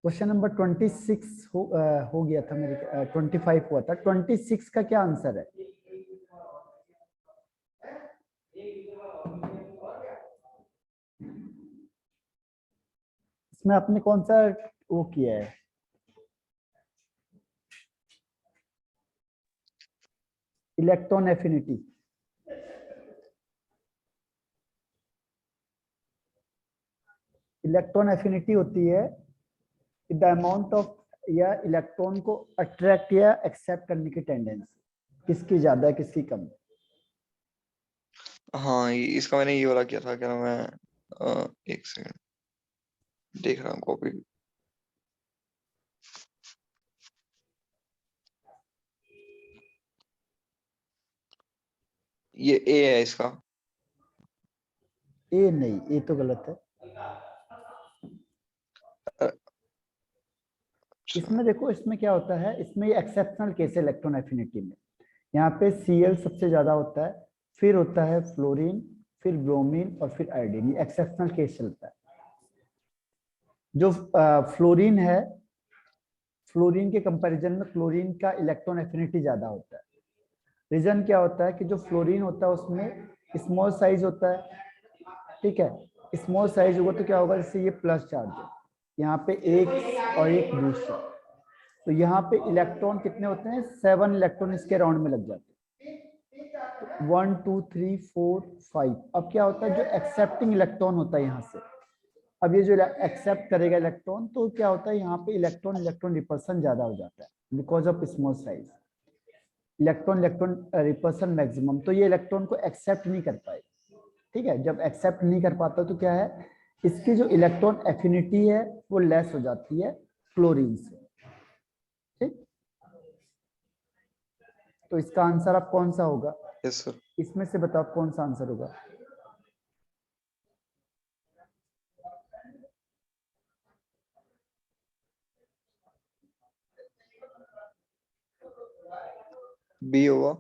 Question number 26 हो गया था मेरे, 25 हुआ था। 26 का क्या आंसर है? इसमें आपने कौन सा वो किया है? Electron affinity. इलेक्ट्रॉन एफिनिटी होती है द अमाउंट ऑफ या इलेक्ट्रॉन को अट्रैक्ट या एक्सेप्ट करने की टेंडेंसी, किसकी ज्यादा है किसकी कम है। हाँ, इसका मैंने ये वाला किया था, क्या नाम है, एक सेकंड देख रहा हूँ कॉपी। ये ए है इसका। ए नहीं, ए तो गलत है। इसमें देखो, इसमें क्या होता है, इसमें ये एक्सेप्शनल केस है इलेक्ट्रॉन एफिनिटी में। यहाँ पे Cl सबसे ज्यादा होता है, फिर होता है फ्लोरीन, फिर ब्रोमीन और फिर आयोडीन। ये एक्सेप्शनल केस चलता है। जो फ्लोरीन है, फ्लोरीन के कंपैरिजन में क्लोरीन का इलेक्ट्रॉन एफिनिटी ज्यादा होता है। रीजन क्या होता है कि जो फ्लोरीन होता है उसमें स्मॉल साइज होता है, ठीक है। स्मॉल साइज होगा तो क्या होगा, जैसे ये प्लस चार्ज है, यहाँ पे एक और एक दूसरा, तो यहाँ पे इलेक्ट्रॉन कितने होते हैं, 7 इलेक्ट्रॉन इसके राउंड में लग जाते हैं। 1 2 3 4 5। अब क्या होता है, जो एक्सेप्टिंग इलेक्ट्रॉन होता है यहाँ से, अब ये जो एक्सेप्ट करेगा इलेक्ट्रॉन, तो क्या होता है यहाँ पे इलेक्ट्रॉन इलेक्ट्रॉन रिपल्सन ज्यादा हो जाता है because of small size. Electron electron repulsion maximum, तो ये इलेक्ट्रॉन को एक्सेप्ट नहीं कर पाए, ठीक है। जब एक्सेप्ट नहीं कर पाता तो क्या है, इसकी जो इलेक्ट्रॉन एफिनिटी है वो लेस हो जाती है क्लोरीन से, ठीक। तो इसका आंसर आप कौन सा होगा? Yes sir. इसमें से बताओ कौन सा आंसर होगा? बी होगा।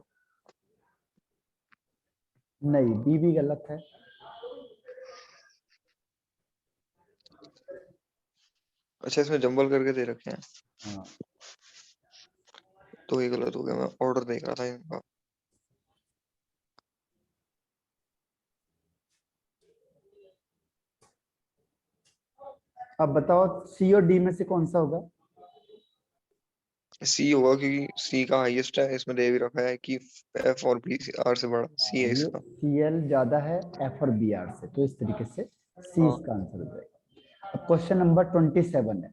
नहीं, बी भी गलत है। अच्छा, इसमें जंबल करके दे रखे हैं, हाँ, तो ये गलत हो गया। मैं ऑर्डर देख रहा था इनका। अब बताओ सी और डी में से कौन सा होगा? सी होगा, क्योंकि सी का हाईएस्ट है, इसमें दे भी रखा है कि एफ और बी आर से बड़ा सी है ये इसका। Cl ज्यादा है एफ और बी आर से, तो इस तरीके से सी हाँ। इसका आंसर हो जाएगा। अब क्वेश्चन नंबर 27 है,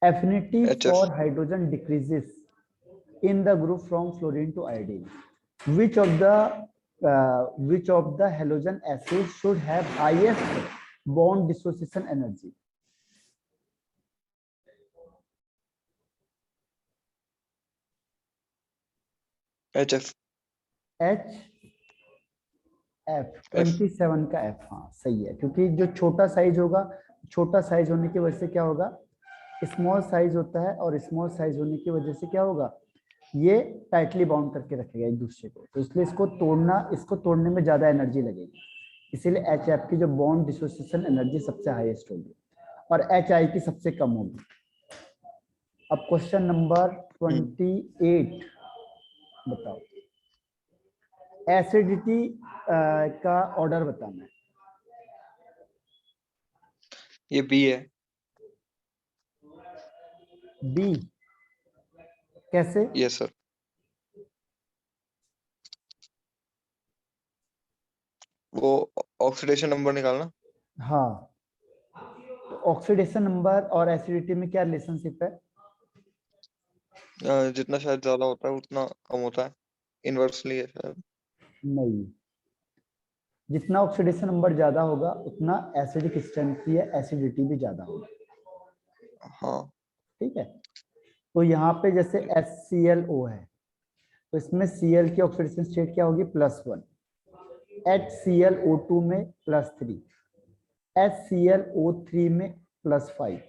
affinity H F. For hydrogen decreases in the group from fluorine to iodine. Which of the halogen acids should have highest bond dissociation energy? H F. H F 27 का F, हाँ सही है। क्योंकि जो छोटा size होगा, छोटा साइज होने की वजह से क्या होगा, स्मॉल साइज होता है, और स्मॉल साइज होने की वजह से क्या होगा, ये टाइटली बाउंड करके रखेगा एक दूसरे को, तो इसलिए इसको तोड़ने में ज्यादा एनर्जी लगेगी, इसीलिए एच एफ की जो बॉन्ड डिसोसिएशन एनर्जी सबसे हाईएस्ट होगी और एच आई की सबसे कम होगी। अब क्वेश्चन नंबर 28 बताओ, एसिडिटी का ऑर्डर बताना है। ये बी है। बी कैसे? Yes sir. वो ऑक्सीडेशन नंबर निकालना। हाँ, तो ऑक्सीडेशन नंबर और एसिडिटी में क्या रिलेशनशिप है? जितना शायद ज्यादा होता है उतना कम होता है, इनवर्सली है शायद। नहीं, जितना ऑक्सीडेशन नंबर ज्यादा होगा उतना एसिडिक स्ट्रेंथ की एसिडिटी भी ज्यादा होगी, हाँ। ठीक है। तो यहाँ पे जैसे HClO है, तो इसमें Cl की ऑक्सीडेशन स्टेट क्या होगी, +1, HClO2 में +3, HClO3 में +5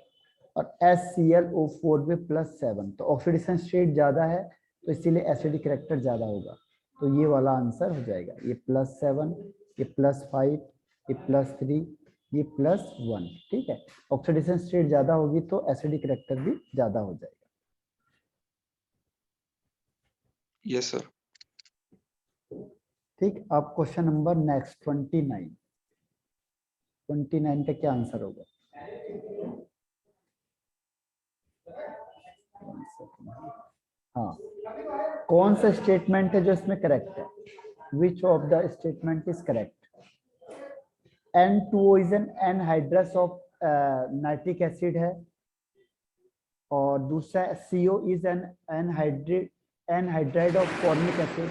और HClO4 में +7। तो ऑक्सीडेशन स्टेट ज्यादा है, तो इसीलिए एसिडिक कैरेक्टर ज्यादा होगा, तो ये वाला आंसर हो जाएगा। ये +7, ये +5, ये +3, ये +1, ठीक है। ऑक्सीडेशन स्टेट ज्यादा होगी तो एसिडिक करेक्टर भी ज्यादा हो जाएगा। Yes sir. ठीक, अब क्वेश्चन नंबर नेक्स्ट 29 का क्या आंसर होगा? हाँ, कौन सा स्टेटमेंट है जो इसमें करेक्ट है? Which of the statement is correct? N2O is an anhydrous of nitric acid है, और दूसरा CO is an anhydride of formic acid.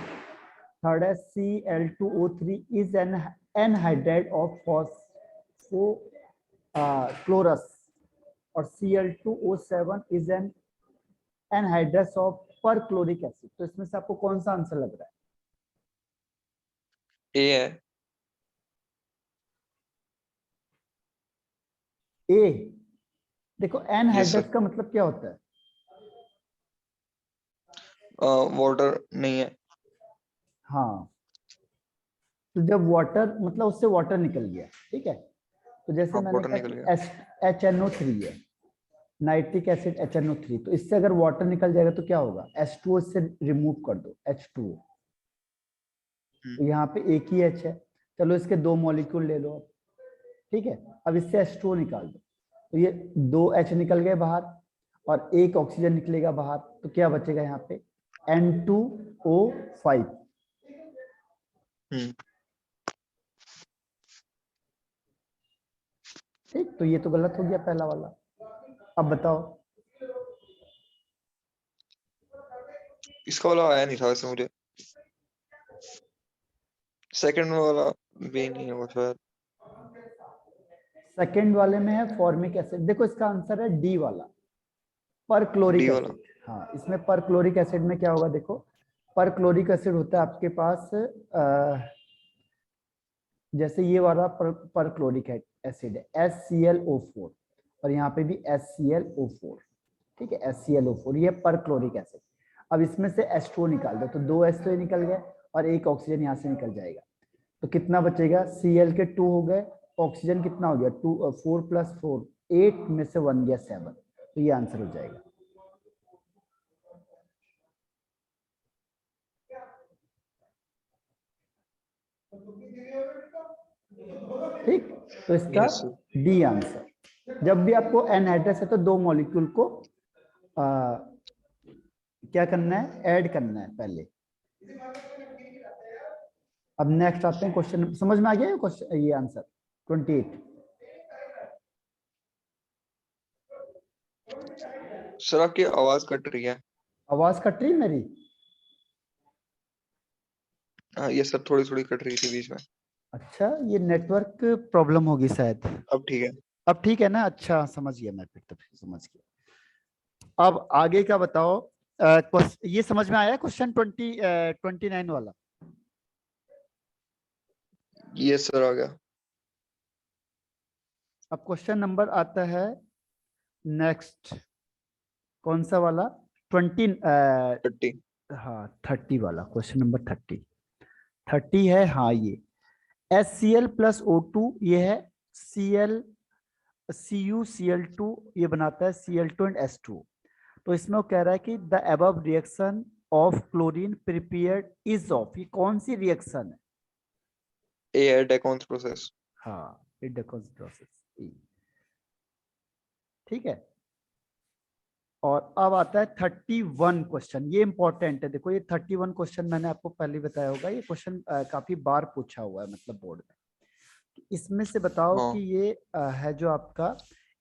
Third है Cl2O3 is an anhydride of phosphochlorous, और Cl2O7 is an anhydrous of perchloric acid. तो इसमें से आपको कौन सा आंसर लग रहा है? ए है। ए। देखो एनहाइड्रस सर। का मतलब क्या होता है? वाटर नहीं है। हाँ, तो जब वाटर मतलब उससे वाटर निकल गया, ठीक है। तो जैसे हाँ, मैंने वाटर कहा निकल कि गया। HNO3 है, नाइट्रिक एसिड HNO3, तो इससे अगर वाटर निकल जाएगा तो क्या होगा? H2O से रिमूव कर दो, H2O, तो यहाँ पे एक ही H है। चलो इसके 2 मॉलिक्यूल ले लो अब, ठीक है। अब इससे H2O निकाल दो, तो ये 2 H निकल गए बाहर और एक ऑक्सीजन निकलेगा बाहर, तो क्या बचेगा यहाँ पे? N2O5। ठीक, तो ये तो गलत हो गया पहला वाला। अब बताओ। इसका वाला आया नहीं था वैसे मुझे। सेकंड वाला भी नहीं होगा शायद। सेकंड वाले में है फॉर्मिक एसिड। देखो इसका आंसर है डी वाला, परक्लोरिक डी वाला। एसिड। हाँ, इसमें परक्लोरिक एसिड में क्या होगा? देखो, परक्लोरिक एसिड होता है आपके पास जैसे ये वाला परक्लोरिक एसिड है HClO4, और यहाँ पे भी HClO4, ठीक है, HClO4, ये परक्लोरिक एसिड। अब इसमें से H2O निकाल दो, तो 2 H तो निकल गए और एक ऑक्सीजन यहाँ से निकल जाएगा, तो कितना बचेगा? Cl के 2 हो गए, ऑक्सीजन कितना हो गया? 4 + 4 8 में से 1 गया 7, तो ये आंसर हो जाएगा। ठीक, तो इसका यस सर। D answer. जब भी आपको एनहाइड्रस है तो 2 मॉलिक्यूल को क्या करना है? ऐड करना है पहले। अब नेक्स्ट आते हैं क्वेश्चन। समझ में आ गया ये क्वेश्चन, ये आंसर 28? सर आपकी आवाज कट रही है। आवाज कट रही है मेरी? हाँ यस सर, थोड़ी थोड़ी कट रही थी बीच में। अच्छा, ये नेटवर्क प्रॉब्लम होगी शायद। अब ठीक है। अब ठीक है ना? अच्छा, समझ गया मैं, फिर तो समझ गया। अब आगे का बताओ। ये समझ में आया क्वेश्चन 29 वाला? यस सर, आ गया। अब क्वेश्चन नंबर आता है नेक्स्ट, कौन सा वाला? 20 30। हाँ, 30 वाला, क्वेश्चन नंबर 30 है। हाँ, ये HCl+O2, ये है CuCl2, ये बनाता है Cl2 एंड H2। तो इसमें वो कह रहा है कि the above reaction of chlorine prepared is of, ये कौन सी रिएक्शन है? ए है डेकोन्स प्रोसेस। हाँ, डेकोन्स प्रोसेस, ठीक है। और अब आता है 31 क्वेश्चन। ये इंपॉर्टेंट है, देखो ये 31 क्वेश्चन मैंने आपको पहले बताया होगा, ये क्वेश्चन काफी बार पूछा हुआ है मतलब बोर्ड में। इसमें से बताओ हाँ। कि ये है जो आपका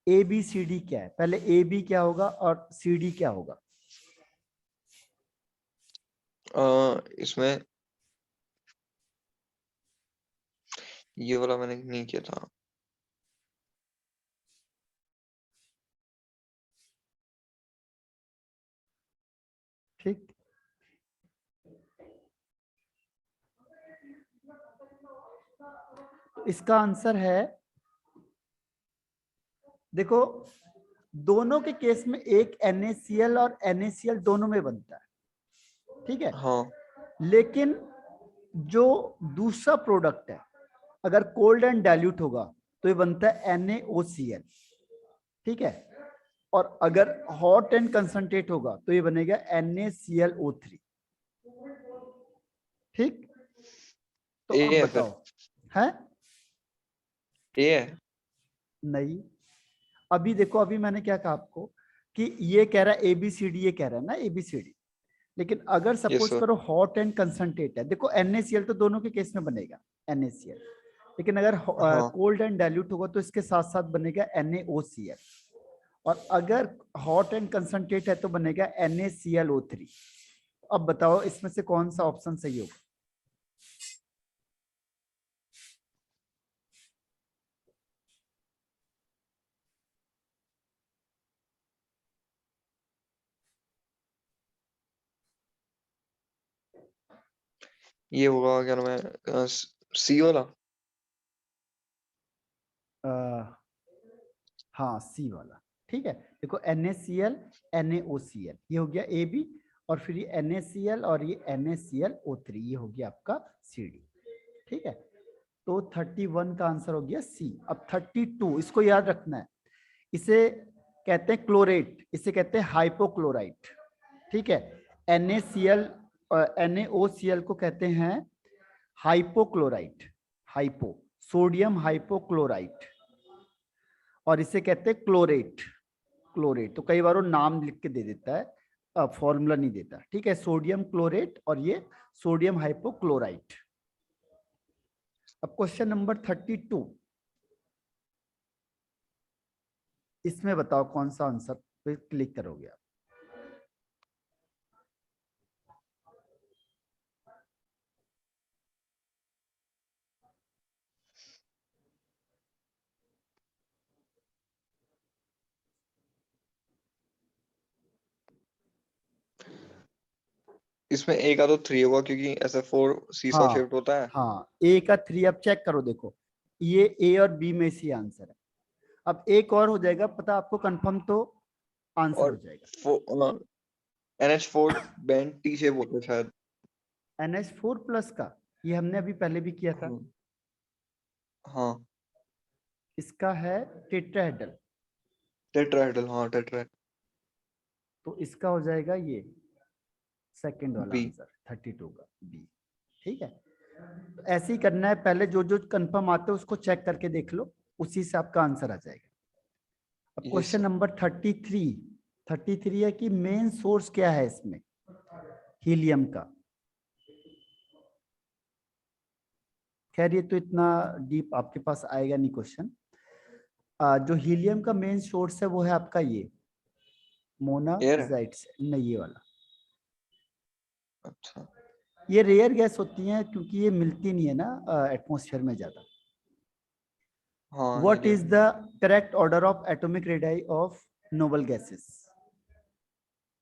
ABCD क्या है? पहले AB क्या होगा और CD क्या होगा? इसमें ये वाला मैंने नहीं किया था। ठीक, इसका आंसर है, देखो दोनों के केस में एक NaCl और NaCl दोनों में बनता है, ठीक है। हाँ। लेकिन जो दूसरा प्रोडक्ट है, अगर कोल्ड एंड डाइल्यूट होगा तो ये बनता है NaOCl, ठीक है। और अगर हॉट एंड कंसंट्रेट होगा तो ये बनेगा NaClO3, ठीक। तो ए अब है बताओ, फिर, है ए है। नहीं। अभी देखो, अभी मैंने क्या कहा आपको कि ये कह रहा है ABCD, ये कह रहा है ना ABCD, लेकिन अगर यस सपोज सर। करो हॉट एंड कंसंट्रेट है, देखो NaCl तो दोनों के केस में बनेगा NaCl, लेकिन अगर हाँ कोल्ड एंड डाइल्यूट होगा तो इसके साथ साथ बनेगा NaOCl, और अगर हॉट एंड कंसंट्रेट है तो बनेगा NaClO3। अब बताओ इसमें से कौन सा ऑप्शन सही होगा? ये होगा क्या नाम है, सी वाला। अ, हाँ, सी वाला, ठीक है। देखो NaCl NaOCl ये हो गया AB, और फिर ये NaCl और ये NaClO3 ये हो गया आपका CD, ठीक है। तो 31 का आंसर हो गया सी। अब 32 इसको याद रखना है, इसे कहते हैं क्लोरेट, इसे कहते हैं हाइपोक्लोराइट, ठीक है। NaCl NaOCl को कहते हैं हाइपोक्लोराइट, हाइपो, सोडियम हाइपोक्लोराइट, और इसे कहते हैं क्लोरेट, क्लोरेट। तो कई बार वो नाम लिख के दे देता है, फॉर्मूला नहीं देता, ठीक है। सोडियम क्लोरेट और ये सोडियम हाइपोक्लोराइट। अब क्वेश्चन नंबर 32, इसमें बताओ कौन सा आंसर पे क्लिक करोगे आप? इसमें ए का तो 3 होगा क्योंकि ऐसा 4 सीसॉ हाँ, शेप्ड होता है। हाँ, ए का 3, अब चेक करो, देखो ये ए और बी में से आंसर है। अब एक और हो जाएगा पता आपको कंफर्म, तो आंसर हो और जाएगा। NH4 बैंड टी शेप होता है शायद। NH4 प्लस का, ये हमने अभी पहले भी किया था, हाँ हाँ, इसका है टेट्राहेड्रल, टेट्राहेड्रल, हाँ टेट्रा। तो इसका हो जाएगा ये सेकंड वाला बी। आंसर 32 का बी, ठीक है। तो ऐसे ही करना है, पहले जो जो कंफर्म आते हैं उसको चेक करके देख लो, उसी से आपका आंसर आ जाएगा। अब यस क्वेश्चन सर। नंबर 33 है कि मेन सोर्स क्या है इसमें हीलियम का। खैर ये तो इतना डीप आपके पास आएगा नहीं क्वेश्चन। जो हीलियम का मेन सोर्स है वो है आपका ये एयर है। मोनाजाइट से, नहीं ये वाला। अच्छा। ये रेयर गैस होती हैं क्योंकि ये मिलती नहीं है ना एटमॉस्फेयर में ज्यादा। हाँ what helium. Is the correct order of atomic radii of noble gases?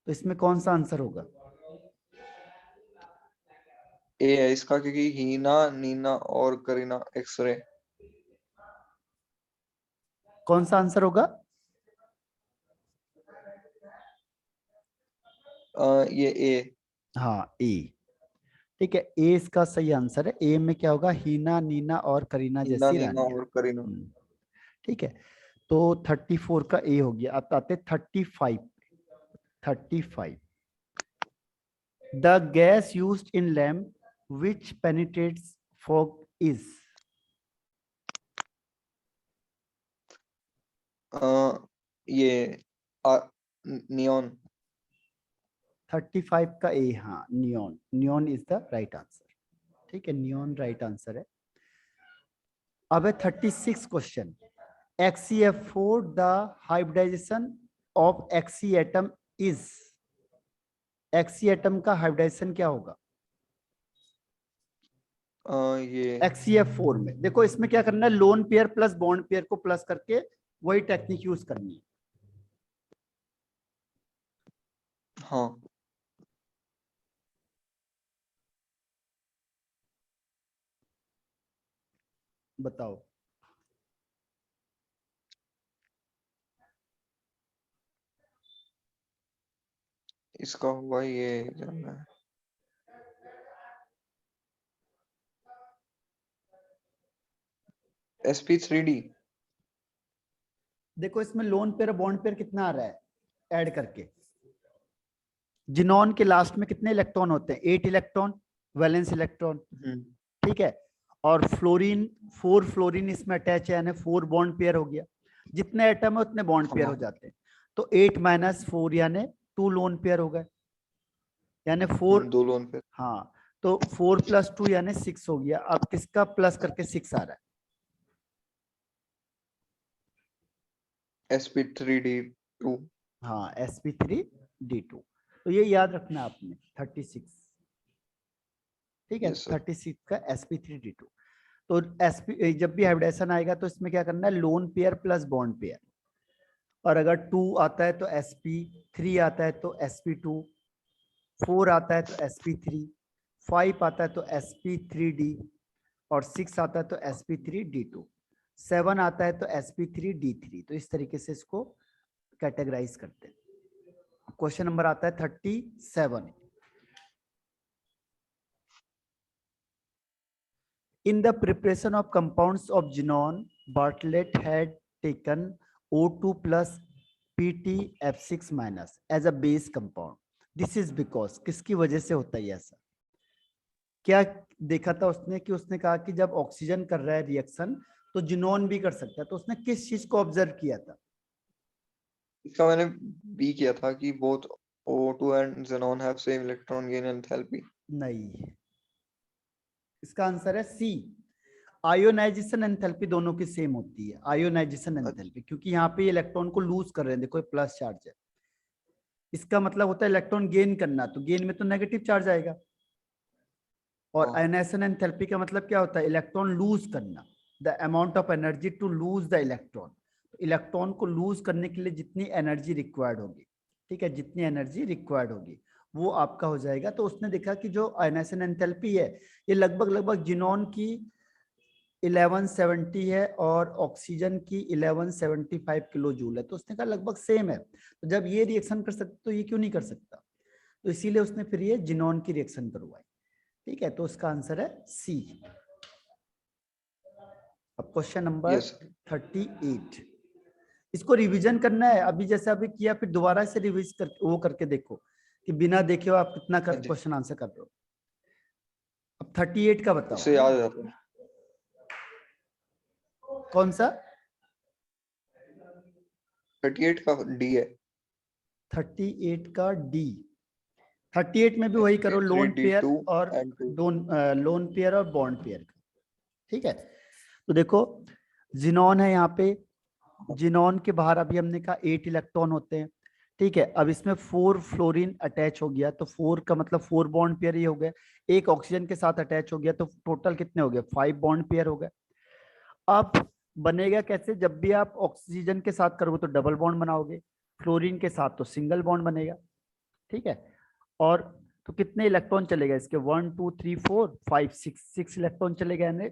तो इसमें कौन सा आंसर होगा? ए है इसका क्योंकि हीना, नीना और करीना एक्सरे। कौन सा आंसर होगा? ये ए। हाँ, ए, ठीक है। ए इसका सही आंसर है। ए में क्या होगा? हीना, नीना और करीना हीना, जैसी नीना रानियां। और करीना। ठीक है। तो 34 का ए हो गया। अब आते 35। 35, the gas used in lamp which penetrates fog is. ये नियॉन। 35 का ए, हाँ, neon. Neon is the right answer, ठीक है। नियॉन राइट आंसर है। अब है 36 question. XeF4 the hybridization of Xe atom is. Xe atom का हाइब्रिडाइजेशन क्या होगा ये XeF4 में? देखो इसमें क्या करना है, lone pair plus bond pair को प्लस करके वही टेक्निक यूज करनी है। हाँ, बताओ। इसका हुआ ये क्या नाम है, sp3d। देखो इसमें लोन पेयर बॉन्ड पेयर कितना आ रहा है ऐड करके। जिनॉन के लास्ट में कितने इलेक्ट्रॉन होते हैं? 8 इलेक्ट्रॉन, वैलेंस इलेक्ट्रॉन, ठीक है। और फ्लोरीन, 4 फ्लोरीन इसमें अटैच है, यानी 4 बॉन्ड पेयर हो गया। जितने एटम है उतने बॉन्ड पेयर हो जाते हैं। तो 8 - 4 यानी 2 लोन पेयर हो गए, यानी 4। 2 लोन पेयर। हाँ, तो 4 + 2 यानी 6 हो गया। अब किसका प्लस करके 6 आ रहा है? sp3d2। हाँ, sp3d2। तो ये याद रखना आपने 36, ठीक है। Yes sir. 36 का sp3d2। तो sp जब भी हाइब्रिडेशन आएगा तो इसमें क्या करना है? Lone pair plus bond pair. और अगर 2 आता है तो sp3 आता है तो sp2, 4 आता है तो sp3, 5 आता है तो sp3d, और 6 आता है तो sp3d2, 7 आता है तो sp3d3। तो इस तरीके से इसको कैटेगराइज करते हैं। क्वेश्चन नंबर आता है 37। In the preparation of compounds of xenon, Bartlett had taken O2 plus PtF6 minus as a base compound. This is because, किसकी वजह से होता है ऐसा? क्या देखा था उसने कि उसने कहा कि जब ऑक्सीजन कर रहा है रिएक्शन तो जिनोन भी कर सकता है। तो उसने किस चीज को ऑब्जर्व किया था? इसका मैंने बी किया था कि both O2 and xenon have same electron gain and enthalpy। नहीं, इसका आंसर है सी। आयोनाइजेशन एंथैल्पी दोनों की सेम होती है, आयोनाइजेशन एंथैल्पी, क्योंकि यहाँ पे इलेक्ट्रॉन को लूज कर रहे हैं। देखो प्लस चार्ज है, इसका मतलब होता है इलेक्ट्रॉन गेन करना, तो गेन में तो नेगेटिव चार्ज आएगा। और आयोनाइजेशन एंथैल्पी का मतलब क्या होता है? इलेक्ट्रॉन लूज करना, the amount of energy to lose the electron. Electron को लूज करने के लिए जितनी एनर्जी रिक्वायर्ड होगी, ठीक है, जितनी एनर्जी रिक्वायर्ड होगी वो आपका हो जाएगा। तो उसने देखा कि जो आयोनाइजेशन एंथैल्पी है ये लगभग जिनॉन की 1170 है और ऑक्सीजन की 1175 किलो जूल है। तो उसने कहा लगभग सेम है, तो जब ये रिएक्शन कर सकते तो ये क्यों नहीं कर सकता? तो इसीलिए उसने फिर ये जिनॉन की रिएक्शन करवाई, ठीक है। तो उसका आंसर है सी। अब क्वेश्चन नंबर 38, इसको रिवीजन करना है। अभी जैसे अभी किया, फिर दोबारा से रिवीज कर वो करके देखो कि बिना देखे हो आप कितना क्वेश्चन आंसर कर रहे हो। अब 38 का बताओ। इससे याद आ जाता है। कौन सा? 38 का डी है। 38 का डी। 38 में भी वही करो, लोन पेयर और लोन पेयर और बॉन्ड पेयर का, ठीक है। तो देखो जिनॉन है यहाँ पे, जिनॉन के बाहर अभी हमने कहा 8 इलेक्ट्रॉन होते हैं, ठीक है। अब इसमें 4 फ्लोरीन अटैच हो गया, तो 4 का मतलब 4 बॉन्ड पेयर ही हो गया। एक ऑक्सीजन के साथ अटैच हो गया, तो टोटल कितने हो गए? 5 बॉन्ड पेयर हो गए। अब बनेगा कैसे? जब भी आप ऑक्सीजन के साथ करोगे तो डबल बॉन्ड बनाओगे, फ्लोरीन के साथ तो सिंगल बॉन्ड बनेगा, ठीक है। और तो कितने इलेक्ट्रॉन चलेगा इसके? 1 2 3 4 5 6 इलेक्ट्रॉन चले गए, यानी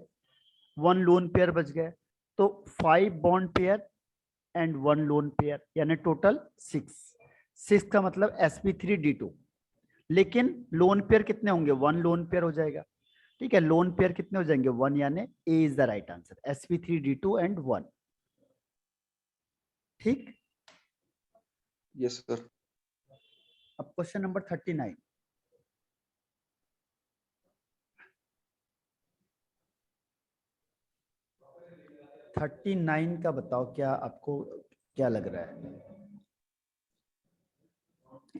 1 लोन पेयर बच गए। तो 5 bond pair and 1 lone pair, यानी टोटल 6 का मतलब sp3d2। लेकिन लोन पेयर कितने होंगे? 1 लोन पेयर हो जाएगा, ठीक है। लोन पेयर कितने हो जाएंगे? 1, यानी A is the right answer, sp3d2 and 1, ठीक। Yes sir. अब क्वेश्चन नंबर 39। थर्टी नाइन का बताओ, क्या आपको क्या लग रहा है?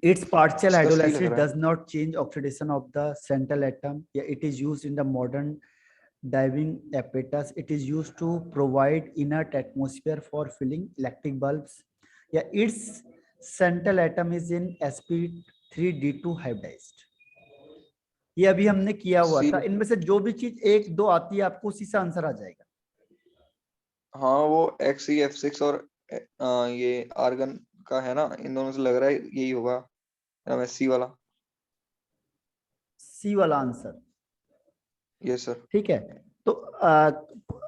Its partial इसका सी लग hydrolysis रहा does है। not change oxidation of the central atom. Yeah, it is used in the modern diving apparatus. It is used to provide inert atmosphere for filling electric bulbs. Yeah, its central atom is in sp3d2 hybridized. ये अभी हमने किया हुआ सी। था। इनमें से जो भी चीज 1 2 आती है आपको उसी से आंसर आ जाएगा। हाँ वो XeF6 और ये आर्गन का है ना, इन दोनों से लग रहा है यही होगा सी वाला। सी वाला आंसर, यस सर। ठीक है। तो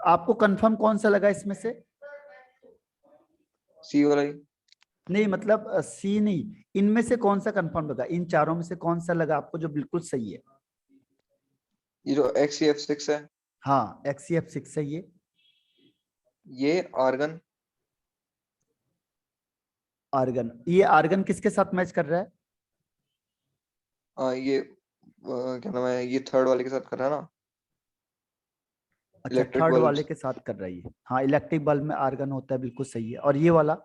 आपको कंफर्म कौन सा लगा इसमें से? सी वाला ही। नहीं, मतलब सी नहीं, इनमें से कौन सा कंफर्म लगा? इन चारों में से कौन सा लगा आपको जो बिल्कुल सही है? ये जो XeF6 है, हाँ, XeF6 सही है। ये आर्गन आर्गन, ये आर्गन किसके साथ मैच कर रहा है? ये क्या नाम है, ये थर्ड वाले के साथ कर रहा है ना, अच्छा, इलेक्ट्रिक थर्ड वाले बल्ब्स। के साथ कर रही है। हाँ, इलेक्ट्रिक बल्ब में आर्गन होता है, बिल्कुल सही है। और ये वाला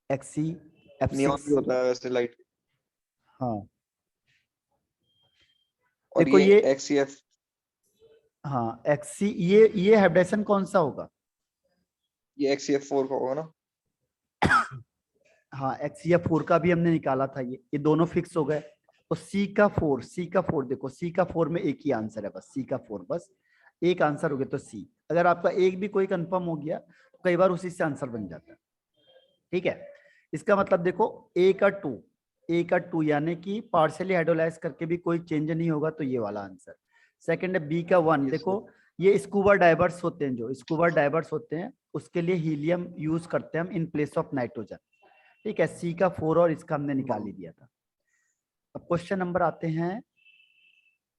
एक्सी एफ नियॉन भी सिक्स होता है वैसे लाइट। हाँ और देखो ये ये, XCF, हाँ एक्सी, ये हाइब्रिडेशन कौन सा होगा? ये XCF4 का होगा ना। हाँ, एक्स या फोर का भी हमने निकाला था, ये दोनों फिक्स हो गए। तो सी का फोर देखो, सी का फोर में एक ही आंसर है, बस सी का फोर, बस एक आंसर हो गया। तो सी, अगर आपका एक भी कोई कंफर्म हो गया तो कई बार उसी से आंसर बन जाता है। ठीक है, इसका मतलब देखो ए का टू यानी कि पार्शियली हाइड्रोलाइज करके भी कोई चेंज नहीं होगा, तो ये वाला आंसर। सेकंड है बी का वन, ये सर। देखो ये स्कूबा डाइवर्स होते हैं, जो स्कूबा डाइवर्स होते हैं उसके लिए हीलियम यूज करते हैं हम इन प्लेस ऑफ नाइट्रोजन। ठीक है, सी का फोर और इसका हमने निकाल ही दिया था। अब क्वेश्चन नंबर आते हैं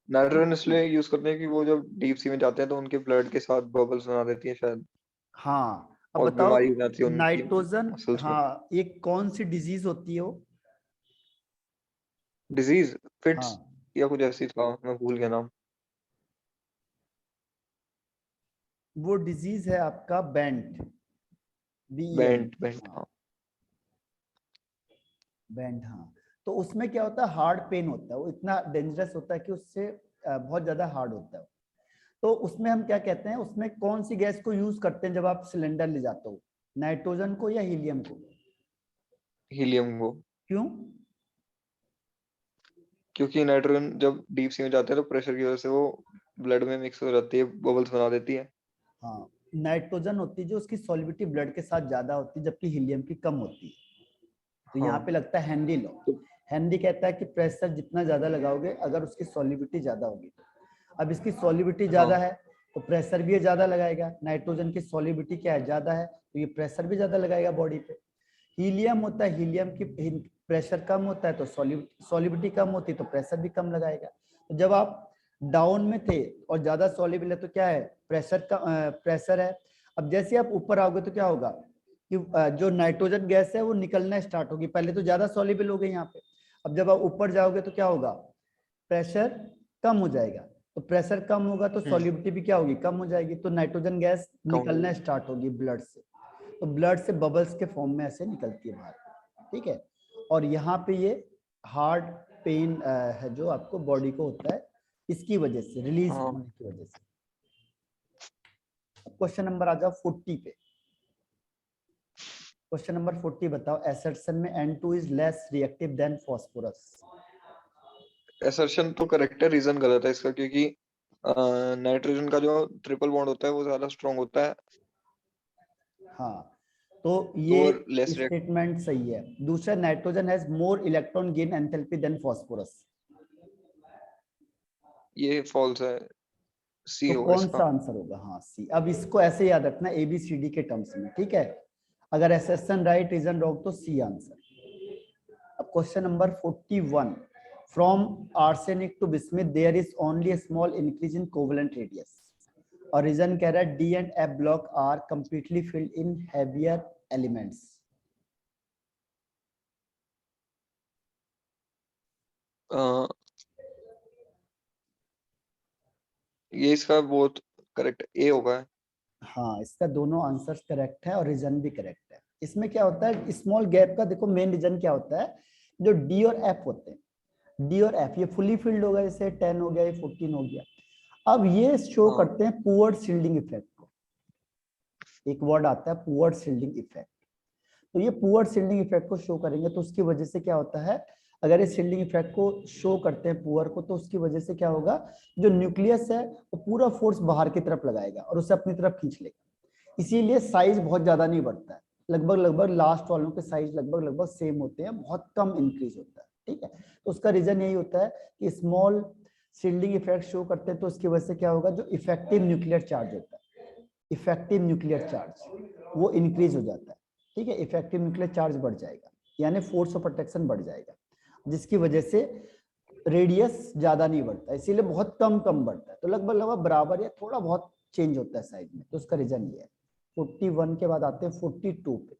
नाइट्रोजन 50। इसलिए यूज करते हैं कि वो जब डीप सी में जाते हैं तो उनके ब्लड के साथ बबल्स बना देती है शायद, हाँ, अब और बताओ बीमारी हो जाती है उनकी नाइट्रोजन, मसल्स में। हाँ ये कौन सी डिजीज होती है वो? डिजीज, फिट्स हाँ, या कुछ ऐसी था, मैं भूल गया नाम। वो डिजीज है आपका बेंट, बेंट, BENT। बेंट, हाँ, हाँ। बेंट, हाँ। तो उसमें क्या होता है, हार्ड पेन होता है, वो इतना डेंजरस होता है कि उससे बहुत ज्यादा हार्ड होता है। तो उसमें हम क्या कहते हैं, उसमें कौन सी गैस को यूज करते हैं जब आप सिलेंडर ले जाते हो, नाइट्रोजन को या हीलियम को? हीलियम को। क्यों? क्योंकि नाइट्रोजन जब डीप सी में जाते हैं तो प्रेशर की वजह से वो ब्लड में मिक्स हो जाती है, बबल्स बना देती है। हाँ, नाइट्रोजन होती है जो उसकी सॉल्युबिलिटी ब्लड के साथ ज्यादा होती है, जबकि हीलियम की कम होती है। तो यहाँ पे हाँ लगता है हेनरी लॉ। तो हेनरी कहता है कि प्रेशर जितना ज्यादा लगाओगे, अगर उसकी सॉल्युबिलिटी ज्यादा होगी तो। अब इसकी सॉल्युबिलिटी ज्यादा हाँ है तो प्रेशर भी ये ज्यादा लगाएगा। नाइट्रोजन की सॉल्युबिलिटी क्या है, ज्यादा है, तो ये प्रेशर भी ज्यादा लगाएगा बॉडी पे। हीलियम होता है, हीलियम की प्रेशर कम होता है तो सॉल्युबिलिटी कम होती है तो प्रेशर भी कम लगाएगा। तो जब आप डाउन में थे और ज्यादा सॉल्युबल है तो क्या है, प्रेशर है। अब जैसे आप ऊपर आओगे तो क्या होगा कि जो नाइट्रोजन गैस है वो निकलना स्टार्ट होगी, पहले तो ज्यादा सॉल्युबल हो गई यहाँ पे। अब जब आप ऊपर जाओगे तो क्या होगा, प्रेशर कम हो जाएगा। तो प्रेशर कम होगा तो हम्म, सॉल्युबिलिटी भी क्या होगी, कम हो जाएगी, तो नाइट्रोजन गैस कम हो निकलना गया। स्टार्ट होगी ब्लड से। तो ब्लड से बबल्स के फॉर्म में ऐसे निकलती है बाहर। ठीक है, और यहाँ पे ये हार्ड पेन है जो आपको बॉडी को होता है, इसकी वजह से, रिलीज हाँ, होने की वजह से। क्वेश्चन नंबर आ जाओ 40 पे। क्वेश्चन नंबर 40 बताओ, एसर्शन में N2 is less reactive than phosphorus. Assertion तो करेक्ट है, रीजन गलत है इसका, क्योंकि नाइट्रोजन का जो ट्रिपल बॉन्ड होता है वो ज्यादा स्ट्रांग होता है, हाँ, तो तो ये लेस रिएक्ट। स्टेटमेंट सही है। दूसरा, nitrogen has more electron gain enthalpy than phosphorus. ये फॉल्स है, सी तो होगा कौन सा इसका। आंसर होगा? हाँ, सी। अब इसको ऐसे याद रखना ABCD के टर्म्स में, ठीक है। अगर एसेसन राइट, रीजन रॉन्ग, तो सी आंसर। अब question number 41, from arsenic to bismuth there is only a small increase in covalent radius, और रीजन कह रहा है D and F block are completely filled in heavier elements। अ, ये इसका बहुत correct ए होगा। हाँ, इसका दोनों आंसर्स करेक्ट है और रीजन भी करेक्ट है। इसमें क्या होता है, स्मॉल गैप का देखो मेन रीजन क्या होता है, जो डी और एफ होते हैं, डी और एफ ये फुली फिल्ड होगा, जैसे 10 हो गया, ये 14 हो गया। अब ये शो हाँ करते हैं पुअर शील्डिंग इफेक्ट को। एक वर्ड आता है पुअर शील्डिंग इफेक्ट। तो ये पुअर शील्डिंग इफेक्ट को शो करेंगे, तो उसकी वजह से क्या होता है, अगर इस शील्डिंग इफेक्ट को शो करते हैं पुअर को, तो उसकी वजह से क्या होगा, जो न्यूक्लियस है वो पूरा फोर्स बाहर की तरफ लगाएगा और उसे अपनी तरफ खींच लेगा। इसीलिए साइज बहुत ज्यादा नहीं बढ़ता है, लगभग लगभग लास्ट वालों के साइज लगभग लगभग सेम होते हैं, बहुत कम इंक्रीज होता है। ठीक है, तो उसका रीजन यही होता है कि स्मॉल शील्डिंग इफेक्ट शो करते हैं, तो उसकी वजह से क्या होगा, जो इफेक्टिव न्यूक्लियर चार्ज होता है, इफेक्टिव न्यूक्लियर चार्ज वो इंक्रीज हो जाता है। ठीक है, इफेक्टिव न्यूक्लियर चार्ज बढ़ जाएगा, यानी फोर्स ऑफ प्रोटेक्शन बढ़ जाएगा, जिसकी वजह से रेडियस ज्यादा नहीं बढ़ता, इसीलिए बहुत कम कम बढ़ता है, तो लगभग लगभग बराबर या थोड़ा बहुत चेंज होता है साइज में, तो उसका रीजन ये है। 41 के बाद आते हैं 42 पे।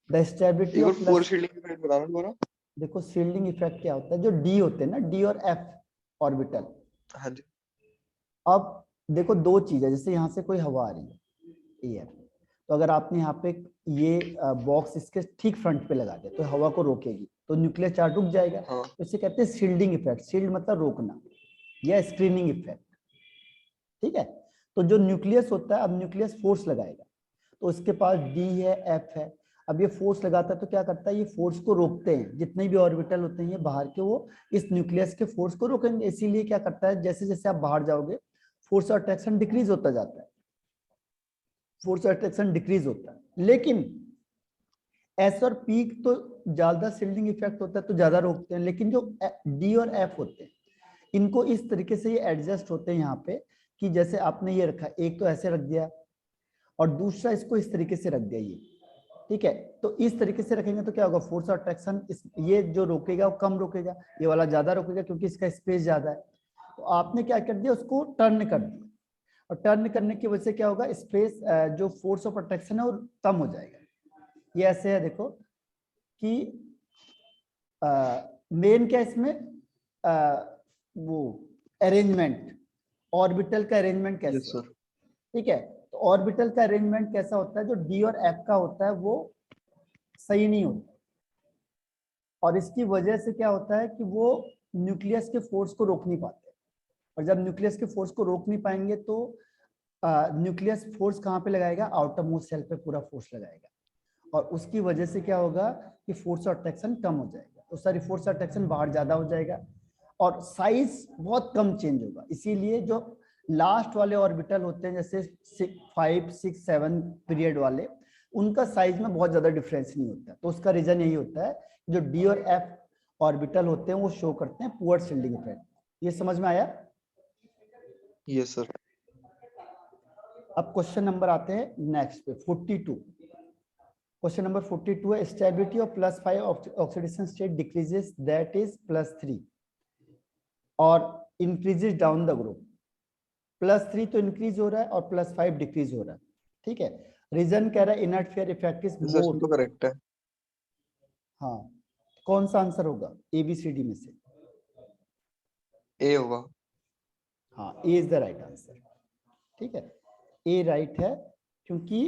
द स्टेबिलिटी एक और of pore plus, shielding effect बताना दोबारा। देखो शील्डिंग इफेक्ट क्या होता है, जो डी होते हैं ना, डी और एफ ऑर्बिटल। हाँ जी। अब देखो दो चीज है, जैसे यहाँ से कोई हवा आ रही है एयर, तो अगर आपने यहाँ पे ये बॉक्स इसके ठीक फ्रंट पे लगा दिया तो हवा को रोकेगी, तो न्यूक्लियर चार्ज रुक जाएगा। हाँ तो इसे कहते हैं शील्डिंग इफेक्ट। शील्ड मतलब रोकना या स्क्रीनिंग इफेक्ट। ठीक है, तो जो न्यूक्लियस होता है, अब न्यूक्लियस फोर्स लगाएगा, तो उसके पास डी है, एफ है। अब ये फोर्स लगाता है तो क्या करता है, ये फोर्स को रोकते हैं, जितने भी ऑर्बिटल होते हैं ये बाहर के, वो इस न्यूक्लियस के फोर्स को रोकेंगे। इसीलिए क्या करता है, जैसे जैसे आप बाहर जाओगे फोर्स ऑफ अट्रैक्शन डिक्रीज होता जाता है, फोर्स ऑफ अट्रैक्शन डिक्रीज होता है। लेकिन एस और पीक तो ज्यादा शील्डिंग इफेक्ट होता है तो ज्यादा रोकते हैं, लेकिन जो डी और एफ होते हैं इनको इस तरीके से ये एडजस्ट होते हैं यहाँ पे, कि जैसे आपने ये रखा, एक तो ऐसे रख दिया और दूसरा इसको इस तरीके से रख दिया ये। ठीक है, तो इस तरीके से रखेंगे तो क्या होगा, फोर्स ऑफ अट्रैक्शन ये जो रोकेगा वो कम रोकेगा, ये वाला ज्यादा रोकेगा क्योंकि इसका स्पेस ज्यादा है। तो आपने क्या कर दिया, उसको टर्न कर दिया, और टर्न करने की वजह से क्या होगा, स्पेस जो फोर्स ऑफ अट्रैक्शन है वो कम हो जाएगा। ये ऐसे है देखो कि मेन क्या इसमें वो अरेंजमेंट, ऑर्बिटल का अरेंजमेंट यस कैसे है। सर। ठीक है, तो ऑर्बिटल का अरेंजमेंट कैसा होता है, जो डी और एफ का होता है वो सही नहीं होता, और इसकी वजह से क्या होता है कि वो न्यूक्लियस के फोर्स को रोक नहीं पाते, और जब न्यूक्लियस के फोर्स को रोक नहीं पाएंगे तो न्यूक्लियस फोर्स कहाँ पे लगाएगा, आउटर मोस्ट सेल पे पूरा फोर्स लगाएगा, और उसकी वजह से क्या होगा कि फोर्स ऑफ अट्रैक्शन कम हो जाएगा, तो सारी फोर्स ऑफ अट्रैक्शन बाहर ज्यादा हो जाएगा और साइज बहुत कम चेंज होगा। इसीलिए जो लास्ट वाले ऑर्बिटल होते हैं जैसे 5, 6, 7 पीरियड वाले, उनका साइज में बहुत ज्यादा डिफरेंस नहीं होता, तो उसका रीजन यही होता है, जो डी और एफ ऑर्बिटल होते हैं वो शो करते हैं पुअर शील्डिंग इफेक्ट। ये समझ में आया। Yes sir. अब क्वेश्चन नंबर आते हैं नेक्स्ट पे 42। क्वेश्चन नंबर 42 है, stability of +5 oxidation state decreases that is +3 और इंक्रीजेस डाउन द ग्रुप। +3 तो इंक्रीज हो रहा है और +5 डिक्रीज हो रहा है। ठीक है, रीजन कह रहा है inert pair effect is assertion more. तो करेक्ट है। हाँ, कौन सा आंसर होगा ABCD में से। ए होगा। हाँ, ए इज द राइट आंसर। ठीक है, ए राइट है, क्योंकि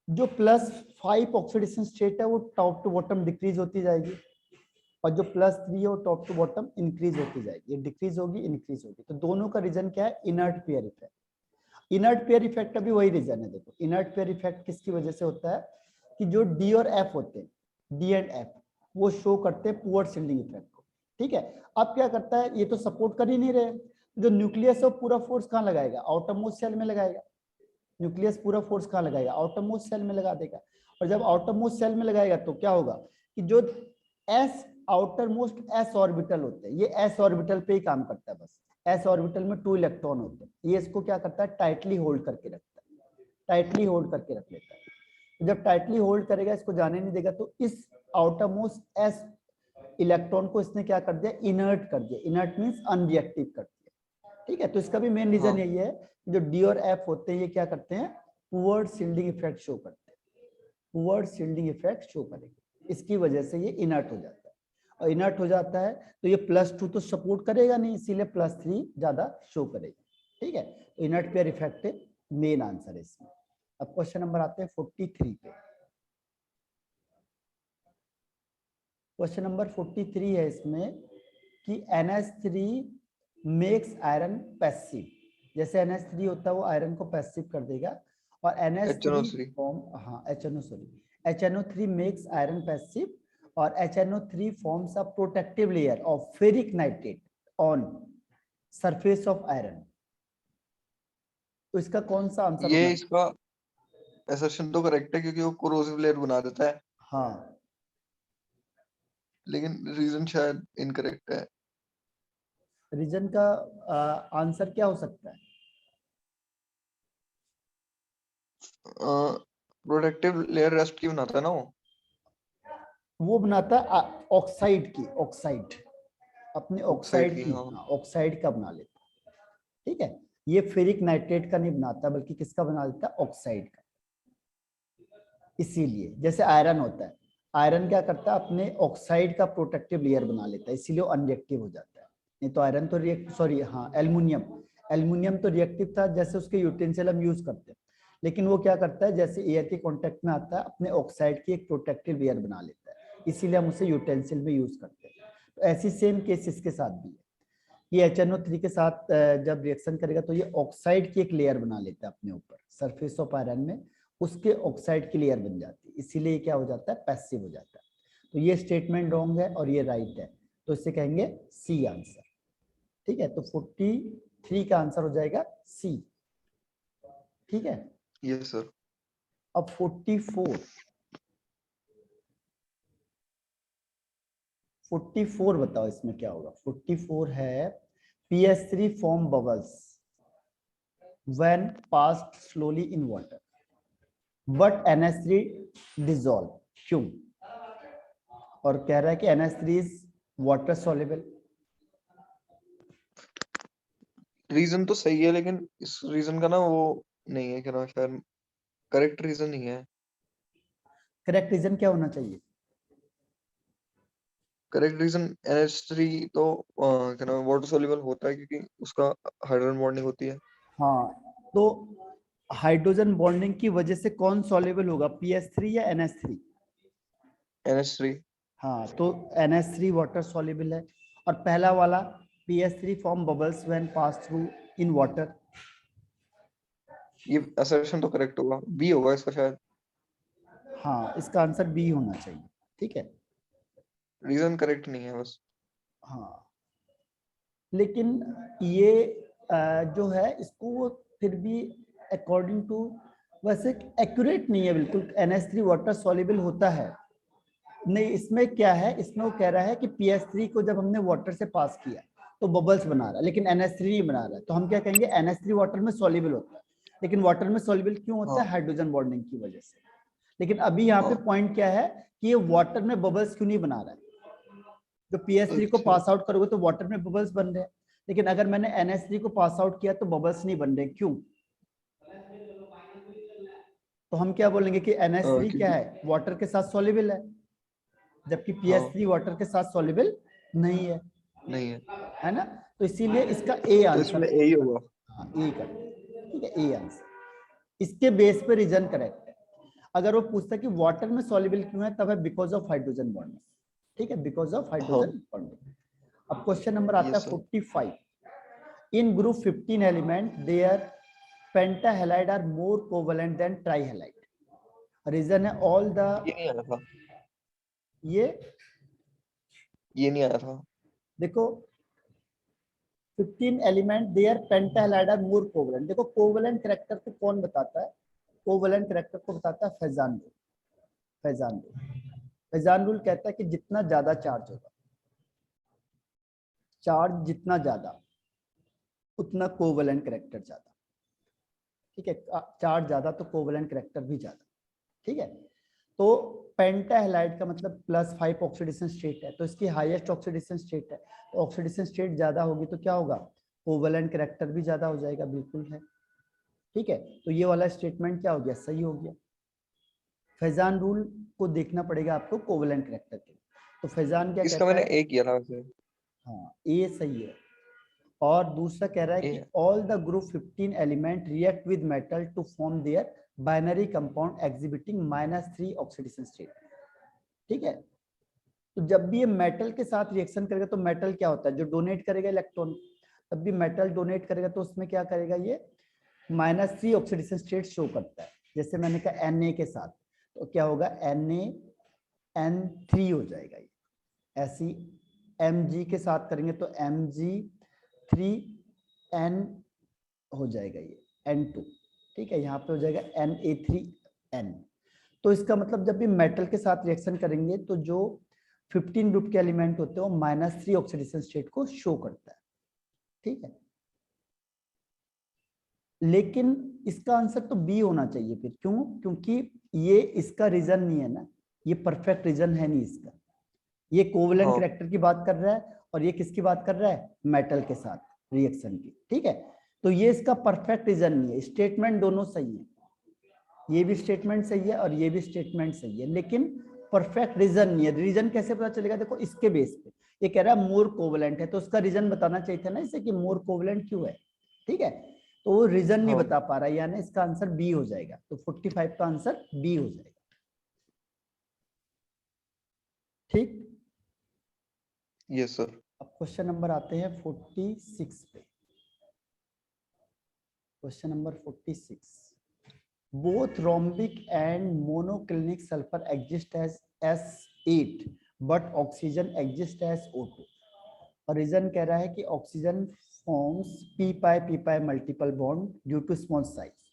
जो +5 ऑक्सीडेशन स्टेट है वो टॉप टू बॉटम डिक्रीज होती जाएगी, और जो +3 है वो टॉप टू बॉटम इंक्रीज होती जाएगी, ये डिक्रीज होगी इंक्रीज होगी। तो दोनों का रीजन क्या है, inert pair effect. Inert pair effect का भी वही रीजन है। देखो इनर्ट पेयर इफेक्ट किसकी वजह से होता है, कि जो डी और एफ होते हैं, डी एंड एफ, वो शो करते हैं पुअर शील्डिंग इफेक्ट को। ठीक है, अब क्या करता है, ये तो सपोर्ट कर ही नहीं रहे, जो न्यूक्लियस है वो पूरा फोर्स कहाँ लगाएगा, आउटर मोस्ट सेल में लगाएगा। न्यूक्लियस पूरा फोर्स कहाँ लगाएगा, आउटर मोस्ट सेल में लगा देगा, और जब आउटर मोस्ट सेल में लगाएगा तो क्या होगा कि जो S outer most S orbital होते हैं, ये एस ऑर्बिटल पे ही काम करता है बस। एस ऑर्बिटल में 2 इलेक्ट्रॉन होते हैं, ये इसको क्या करता है, टाइटली होल्ड करके रखता है, टाइटली होल्ड करके रख लेता है। तो जब टाइटली होल्ड करेगा, इसको जाने नहीं देगा, तो इस आउटर मोस्ट एस इलेक्ट्रॉन को इसने क्या कर दिया, इनर्ट कर दिया। इनर्ट मींस अनरिएक्टिव कर दिया। ठीक है, तो इसका भी मेन रीजन यही है, जो डी और एफ होते हैं ये क्या करते हैं, पुअर शील्डिंग इफेक्ट शो करते हैं, पुअर शील्डिंग इफेक्ट शो करेंगे, इसकी वजह से ये इनर्ट हो जाता है, और इनर्ट हो जाता है तो ये +2 तो सपोर्ट करेगा नहीं, इसीलिए +3 ज्यादा शो करेगा। ठीक है, तो inert pair effect main answer है इसमें। अब क्वेश्चन नंबर आते हैं 43 पे। क्वेश्चन नंबर 43 है इसमें कि NH3 मेक्स आयरन पैसिव। जैसे NH3 होता है वो आयरन को पैसिव कर देगा, और NH3 HNO3। फॉर्म, हाँ HNO3 मेक्स आयरन पैसिव, और HNO3 forms a protective layer of ferric nitrate on surface of iron. तो इसका कौन सा आंसर ये होना। इसका असर्शन तो करेक्ट है क्योंकि वो कोरोसिव लेयर बना देता है, हाँ, लेकिन रीजन शायद इनकरेक्ट है। रीजन का आंसर क्या हो सकता है, प्रोटेक्टिव लेयर रेस्ट की बनाता है ना वो बनाता है ऑक्साइड की, ऑक्साइड अपने ऑक्साइड ऑक्साइड की। की, हाँ ऑक्साइड का बना लेता है। ठीक है, ये फेरिक नाइट्रेट का नहीं बनाता, बल्कि किसका बना लेता है, ऑक्साइड का। इसीलिए जैसे आयरन होता है, आयरन क्या करता है, अपने ऑक्साइड का प्रोटेक्टिव लेयर बना लेता है, इसीलिए वो अनरिएक्टिव हो जाता है। नहीं तो आयरन तो रिएक्ट, सॉरी हाँ एल्युमिनियम, एल्युमिनियम तो रिएक्टिव था, जैसे उसके यूटेंसिल हम यूज करते हैं, लेकिन वो क्या करता है, जैसे एयर के कांटेक्ट में आता है अपने ऑक्साइड की एक प्रोटेक्टिव लेयर बना लेता है, इसीलिए हम उसे यूटेंसिल में यूज करते हैं। तो ऐसी सेम केस इसके साथ भी है, ये HNO3 के साथ जब रिएक्शन करेगा तो ये ऑक्साइड की एक लेयर बना लेता है अपने ऊपर, सरफेस ऑफ आयरन में उसके ऑक्साइड की लेयर बन जाती है, इसीलिए ये क्या हो जाता है, पैसिव हो जाता है। तो ये स्टेटमेंट रॉन्ग है और ये राइट है, तो इसे कहेंगे सी आंसर। ठीक है, तो 43 का आंसर हो जाएगा सी। ठीक है, यस सर। अब 44 बताओ इसमें क्या होगा। 44 है PS3 form bubbles when passed slowly in water but NH3 dissolve, क्यों? और कह रहा है कि NH3 is water soluble। Reason तो सही है, लेकिन इस रीजन का ना वो नहीं है, क्या नाम है, शायद करेक्ट रीजन नहीं है। करेक्ट रीजन क्या होना चाहिए? करेक्ट रीजन NH3 तो क्या नाम है, वाटर सॉल्युबल होता है क्योंकि उसका हाइड्रोजन बॉन्डिंग होती है। हाँ, तो हाइड्रोजन बॉन्डिंग की वजह से कौन सॉल्युबल होगा, PS3 या NH3? NH3। हाँ, तो NH3 वाटर सॉल्युबल है। और पहला वाला PS3 form bubbles when pass through in water. ये असर्शन तो करेक्ट होगा, बी होगा इसका शायद। हाँ, इसका आंसर बी होना चाहिए। ठीक है, रीजन करेक्ट नहीं है बस। हाँ, लेकिन ये जो है इसको वो फिर भी अकॉर्डिंग टू वैसे एक्यूरेट नहीं है बिल्कुल। NH3 वाटर सॉल्युबल होता है नहीं, इसमें क्या है, इसमें वो कह रहा है कि PS3 को जब हमने वाटर से पास किया तो बबल्स बना रहा है, लेकिन NH3 नहीं बना रहा है, तो हम क्या कहेंगे, NH3 वाटर में सॉल्युबल होता है। लेकिन वाटर में सॉल्युबल क्यों होता है, हाँ हाइड्रोजन बॉन्डिंग की वजह से। लेकिन अभी यहाँ पे हाँ। पॉइंट क्या है कि ये वाटर में बबल्स क्यों नहीं बना रहा है। जो PS3 को अच्छा। पास आउट करोगे तो वाटर में बबल्स बन रहे हैं, लेकिन अगर मैंने NH3 को पास आउट किया तो बबल्स नहीं बन रहे, क्यों? तो हम क्या बोलेंगे कि NH3 क्या क्योंकि है, वाटर के साथ सॉल्युबल है, जबकि हाँ PS3 वाटर के साथ सॉल्युबल नहीं है, नहीं है, है ना। तो इसीलिए इसका ए तो आंसर। इसमें यही होगा। हाँ, ए कर, ठीक है, ए आंसर। इसके बेस पे रीजन करेक्ट है। अगर वो पूछता कि वाटर में सॉल्युबल क्यों है, तब है बिकॉज ऑफ हाइड्रोजन बॉन्डिंग। ठीक है, बिकॉज ऑफ हाँ। Hydrogen bonding. अब क्वेश्चन नंबर आता यस है sir. 45। In group 15 element their pentahalide are more covalent than trihalide. Reason है ऑल द, ये नहीं आया था, ये ये नहीं आया था। देखो 15 element their pentahalide are more covalent. देखो कोवेलेंट कैरेक्टर को कौन बताता है, कोवेलेंट कैरेक्टर को बताता है Fajans rule. Fajans rule, Fajans rule कहता है कि जितना ज्यादा चार्ज होगा, चार्ज जितना ज्यादा उतना कोवेलेंट कैरेक्टर ज्यादा। ठीक है, चार्ज ज्यादा तो कोवेलेंट कैरेक्टर भी ज्यादा। ठीक है, तो पेंटाहेलाइड का मतलब +5 ऑक्सीडेशन स्टेट है, तो इसकी हाईएस्ट ऑक्सीडेशन स्टेट है, तो ऑक्सीडेशन स्टेट ज्यादा होगी तो क्या होगा, कोवेलेंट कैरेक्टर भी ज्यादा हो जाएगा, बिल्कुल है। ठीक है, तो ये वाला स्टेटमेंट क्या हो गया, सही हो गया। फैजान रूल को देखना पड़ेगा आपको कोवेलेंट कैरेक्टर के। तो फैजान क्या इसका कहता मैंने है, ए किया था वैसे। हाँ ये सही है। और दूसरा कह रहा है कि A. All the group 15 element react with metal to form their binary compound exhibiting -3 oxidation state. ठीक है, तो जब भी ये मेटल के साथ रिएक्शन करेगा तो मेटल क्या होता है, जो डोनेट करेगा इलेक्ट्रॉन, तब भी मेटल डोनेट करेगा तो उसमें क्या करेगा, ये -3 ऑक्सीडेशन स्टेट शो करता है। जैसे मैंने कहा Na के साथ, तो क्या होगा, NaN3 हो जाएगा ये। ऐसी Mg के साथ करेंगे तो Mg3N हो जाएगा ये, N2। ठीक है, यहाँ पे हो जाएगा Na3N। तो इसका मतलब जब भी मेटल के साथ रिएक्शन करेंगे तो जो 15 ग्रुप के एलिमेंट होते हैं वो -3 ऑक्सीडेशन स्टेट को शो करता है। ठीक है, लेकिन इसका आंसर तो बी होना चाहिए फिर, क्यों? क्योंकि ये इसका रीजन नहीं है ना, ये परफेक्ट रीजन है नहीं इसका। ये कोवेलेंट हाँ कैरेक्टर की बात कर रहा है और ये किसकी बात कर रहा है, मेटल के साथ रिएक्शन की। ठीक है, तो ये इसका परफेक्ट रीजन नहीं है, स्टेटमेंट दोनों सही है। ये भी स्टेटमेंट सही है और ये भी स्टेटमेंट सही है, लेकिन परफेक्ट रीजन नहीं है। रीजन कैसे पता चलेगा? देखो इसके बेस पे ये कह रहा है मोर कोवलेंट है, तो उसका रीजन बताना चाहिए था ना इसे कि मोर कोवलेंट क्यों है। ठीक है, तो वो रीजन नहीं हाँ बता पा रहा है, यानी इसका आंसर बी हो जाएगा। तो 45 का आंसर बी हो जाएगा। ठीक, यस सर। अब क्वेश्चन नंबर आते हैं 46 पे। Question number 46, both rhombic and monoclinic sulfur exist as S8 but oxygen exists as O2। और रीजन कह रहा है कि oxygen forms p pi multiple bond due to small size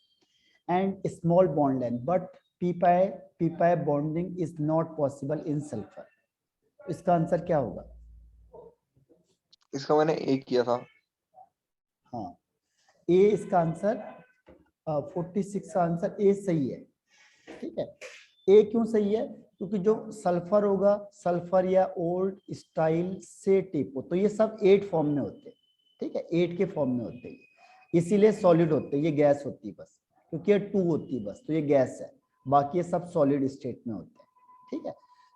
and small bond length, but p pi bonding is not possible in sulfur। इसका answer क्या होगा? इसका मैंने एक किया था। हाँ, ए इसका आंसर, 46 का आंसर ए सही है। ठीक है, ए क्यों सही है? क्योंकि जो सल्फर होगा, सल्फर या ओल्ड स्टाइल से टिप हो, तो ये सब 8 फॉर्म में होते हैं। ठीक है, 8 के फॉर्म में होते हैं, इसीलिए सॉलिड होते हैं। ये गैस होती है बस, क्योंकि ये 2 होती है बस, तो ये गैस है। बाकी ये सब सॉलिड स्टेट में होते हैं। ठीक है,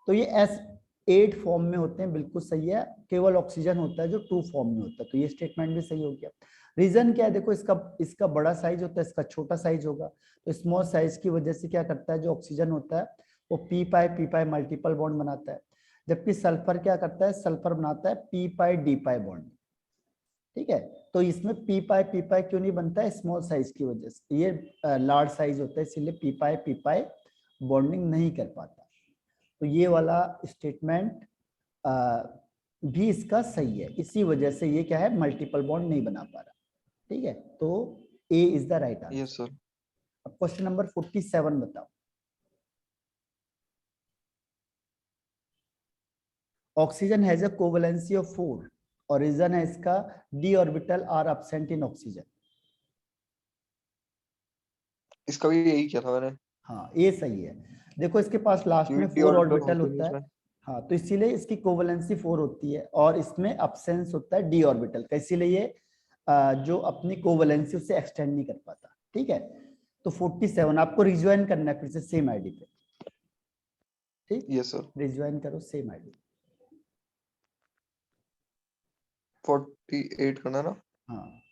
तो ये S8 फॉर्म में होते हैं, बिल्कुल सही है। केवल ऑक्सीजन होता है जो 2 फॉर्म में होता है, तो ये स्टेटमेंट भी सही हो गया। रीजन क्या है? देखो इसका बड़ा साइज होता है, इसका छोटा साइज होगा, तो स्मॉल साइज की वजह से क्या करता है, जो ऑक्सीजन होता है वो पी पाई मल्टीपल बॉन्ड बनाता है, जबकि सल्फर क्या करता है, सल्फर बनाता है पी पाई डी पाई बॉन्ड। ठीक है, तो इसमें पी पाई क्यों नहीं बनता है? स्मॉल साइज की वजह से। ये लार्ज साइज होता है, इसीलिए पी पाई बॉन्डिंग नहीं कर पाता। तो ये वाला स्टेटमेंट भी इसका सही है, इसी वजह से ये क्या है, मल्टीपल बॉन्ड नहीं बना पा रहा। ठीक है, तो A is the right answer. Yes sir. अब क्वेश्चन नंबर 47 बताओ। Oxygen has a covalency of 4 और रीजन है इसका D orbital are absent in oxygen. इसका भी यही किया था मैंने। हाँ, ये सही है। देखो इसके पास लास्ट में क्योंकि डी 4 ऑर्बिटल ऑर्बिटल होते नहीं होता है। इसमें। हाँ, तो इसीलिए इसकी कोवेलेंसी 4 होती है और इसमें एब्सेंस होता है डी ऑर्बिटल का, इसीलिए ये जो अपनी कोवेलेंसी उससे एक्सटेंड नहीं कर पाता। ठीक है, तो 47 आपको रिज्वाइन करना है फिर से सेम आईडी पे। ठीक, यस सर। रिज्वाइन करो सेम आईडी। 48 करना ना। हाँ,